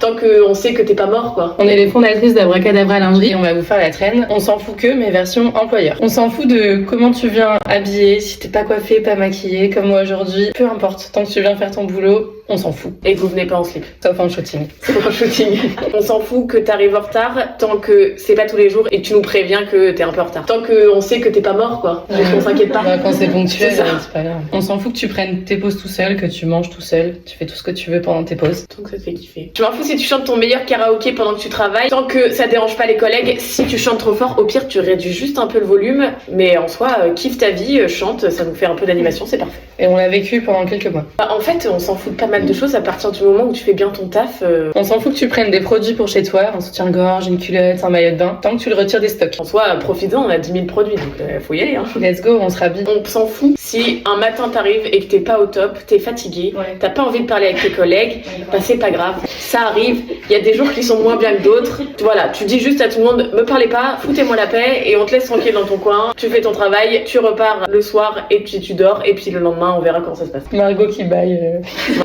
Tant qu'on sait que t'es pas mort, quoi. On est les fondatrices d'Abracadabra Lingerie et on va vous faire la traîne. On s'en fout que, mais version employeur. On s'en fout de comment tu viens habillé, si t'es pas coiffé, pas maquillé, comme moi aujourd'hui. Peu importe, tant que tu viens faire ton boulot, on s'en fout. Et que vous venez pas en slip. Sauf en shooting. Sauf en shooting. On s'en fout que t'arrives en retard, tant que c'est pas tous les jours et que tu nous préviens que t'es un peu en retard. Tant qu'on sait que t'es pas mort, quoi. Juste qu'on s'inquiète pas. Bah, quand c'est ponctuel, C'est ça. c'est pas grave. On s'en fout que tu prennes tes pauses tout seul, que tu manges tout seul, tu fais tout ce que tu veux pendant tes pauses. Tant que ça te fait kiffer. Je m'en fous si tu chantes ton meilleur karaoké pendant que tu travailles, tant que ça dérange pas les collègues. Si tu chantes trop fort, au pire tu réduis juste un peu le volume, mais en soi, kiffe ta vie, chante, ça nous fait un peu d'animation, c'est parfait. Et on l'a vécu pendant quelques mois. Bah, en fait, on s'en fout de pas mal de choses à partir du moment où tu fais bien ton taf. On s'en fout que tu prennes des produits pour chez toi, un soutien-gorge, une culotte, un maillot de bain, tant que tu le retires des stocks. En soi, profites-en, on a 10 000 produits, donc faut y aller. Hein. Let's go, on se rhabille. On s'en fout si un matin t'arrives et que t'es pas au top, t'es fatigué, t'as pas envie de parler avec tes collègues, bah c'est pas grave, ça arrive, il y a des jours qui sont moins bien que d'autres. Voilà, tu dis juste à tout le monde, me parlez pas, foutez-moi la paix et on te laisse tranquille dans ton coin, tu fais ton travail, tu repars le soir et puis tu dors et puis le lendemain on verra comment ça se passe. Margot qui baille.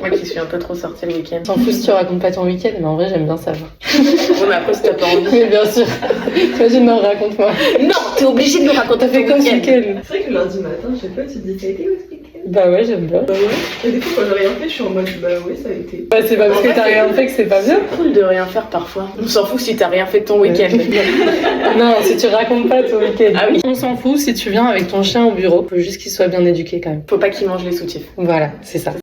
Moi qui suis un peu trop sortie le week-end. S'en fout si tu racontes pas ton week-end, mais en vrai j'aime bien savoir. Bon, mais après si t'as pas envie. Mais bien sûr. Imagine, non, raconte-moi. Non, t'es obligé de nous raconter T'as fait ton quoi ce week-end. week-end? C'est vrai que lundi matin, je sais pas, tu te dis ça a été où ce week-end? Bah ouais, j'aime bien. Bah ouais. Et du coup, quand j'ai rien fait, je suis en mode bah ouais, ça a été. Bah c'est pas parce En que fait, t'as rien fait que c'est pas bien. C'est cool de rien faire parfois. On s'en fout si t'as rien fait de ton week-end. Non, si tu racontes pas ton week-end. Ah oui. On s'en fout si tu viens avec ton chien au bureau. Faut juste qu'il soit bien éduqué quand même. Faut pas qu'il mange les soutifs. Voilà, c'est ça.